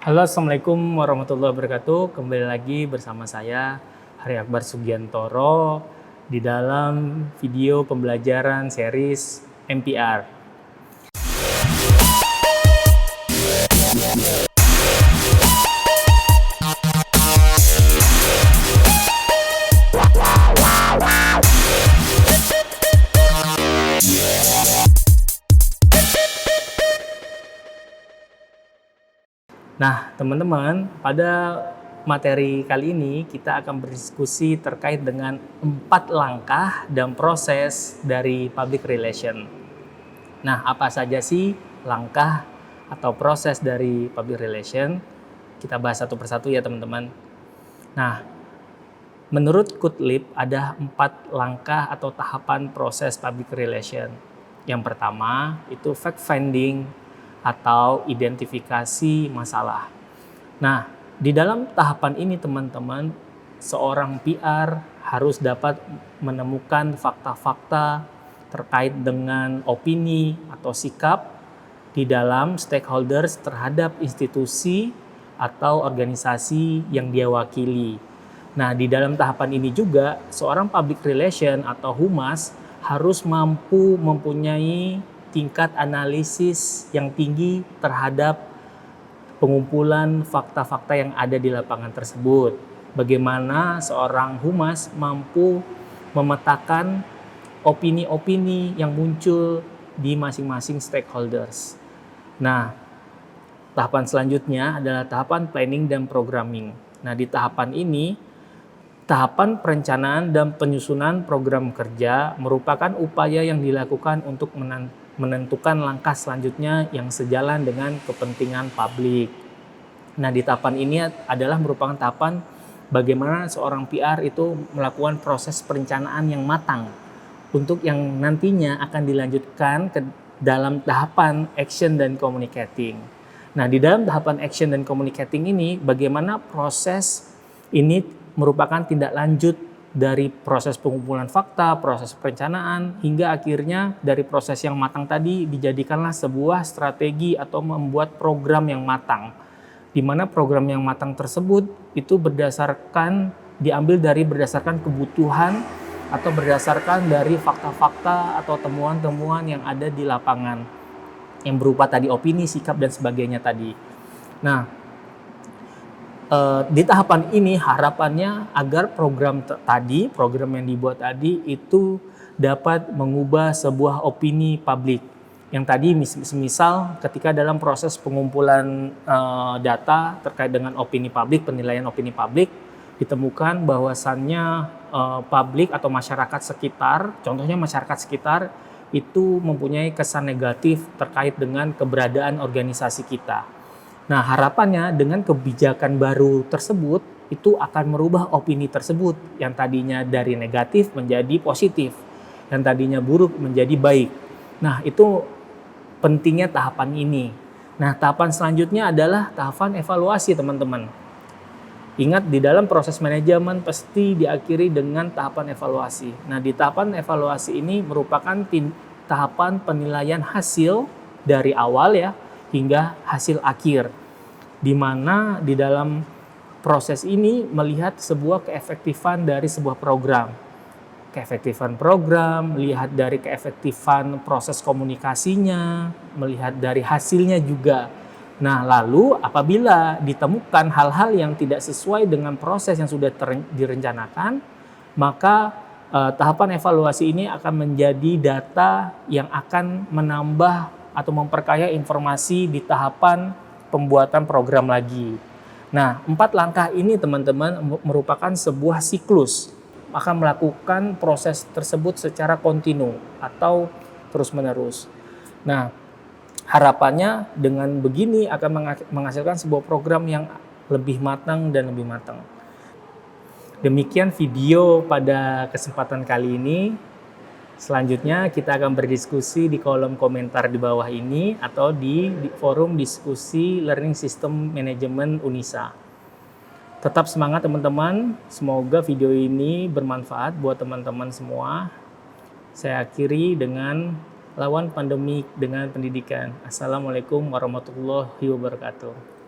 Halo, Assalamualaikum warahmatullahi wabarakatuh. Kembali lagi bersama saya, Hari Akbar Sugiantoro, di dalam video pembelajaran series MPR. Nah, teman-teman, pada materi kali ini kita akan berdiskusi terkait dengan 4 langkah dan proses dari public relation. Nah, apa saja sih langkah atau proses dari public relation? Kita bahas satu persatu ya, teman-teman. Nah, menurut Kutlib ada 4 langkah atau tahapan proses public relation. Yang pertama itu fact finding atau identifikasi masalah. Nah, di dalam tahapan ini teman-teman, seorang PR harus dapat menemukan fakta-fakta terkait dengan opini atau sikap di dalam stakeholders terhadap institusi atau organisasi yang dia wakili. Nah, di dalam tahapan ini juga seorang public relation atau humas harus mampu mempunyai tingkat analisis yang tinggi terhadap pengumpulan fakta-fakta yang ada di lapangan tersebut. Bagaimana seorang humas mampu memetakan opini-opini yang muncul di masing-masing stakeholders. Nah, tahapan selanjutnya adalah tahapan planning dan programming. Nah, di tahapan ini, tahapan perencanaan dan penyusunan program kerja merupakan upaya yang dilakukan untuk menentukan langkah selanjutnya yang sejalan dengan kepentingan publik. Nah, di tahapan ini adalah merupakan tahapan bagaimana seorang PR itu melakukan proses perencanaan yang matang untuk yang nantinya akan dilanjutkan ke dalam tahapan action dan communicating. Nah, di dalam tahapan action dan communicating ini bagaimana proses ini merupakan tindak lanjut dari proses pengumpulan fakta, proses perencanaan, hingga akhirnya dari proses yang matang tadi dijadikanlah sebuah strategi atau membuat program yang matang. Di mana program yang matang tersebut itu diambil dari berdasarkan kebutuhan atau berdasarkan dari fakta-fakta atau temuan-temuan yang ada di lapangan yang berupa tadi opini, sikap, dan sebagainya tadi. Nah, di tahapan ini harapannya agar program yang dibuat tadi itu dapat mengubah sebuah opini publik. Yang tadi misal ketika dalam proses pengumpulan data terkait dengan opini publik, penilaian opini publik, ditemukan bahwasannya publik atau masyarakat sekitar, contohnya masyarakat sekitar itu mempunyai kesan negatif terkait dengan keberadaan organisasi kita. Nah, harapannya dengan kebijakan baru tersebut itu akan merubah opini tersebut yang tadinya dari negatif menjadi positif, yang tadinya buruk menjadi baik. Nah, itu pentingnya tahapan ini. Nah, tahapan selanjutnya adalah tahapan evaluasi, teman-teman. Ingat, di dalam proses manajemen pasti diakhiri dengan tahapan evaluasi. Nah, di tahapan evaluasi ini merupakan tahapan penilaian hasil dari awal ya hingga hasil akhir, di mana di dalam proses ini melihat sebuah keefektifan dari sebuah program. Keefektifan program, melihat dari keefektifan proses komunikasinya, melihat dari hasilnya juga. Nah, lalu apabila ditemukan hal-hal yang tidak sesuai dengan proses yang sudah direncanakan, maka tahapan evaluasi ini akan menjadi data yang akan menambah atau memperkaya informasi di tahapan pembuatan program lagi. Nah, 4 langkah ini teman-teman merupakan sebuah siklus, akan melakukan proses tersebut secara kontinu atau terus-menerus. Nah, harapannya dengan begini akan menghasilkan sebuah program yang lebih matang dan lebih matang. Demikian video pada kesempatan kali ini. Selanjutnya kita akan berdiskusi di kolom komentar di bawah ini atau di forum diskusi Learning System Management Unisa. Tetap semangat teman-teman, semoga video ini bermanfaat buat teman-teman semua. Saya akhiri dengan lawan pandemi dengan pendidikan. Assalamualaikum warahmatullahi wabarakatuh.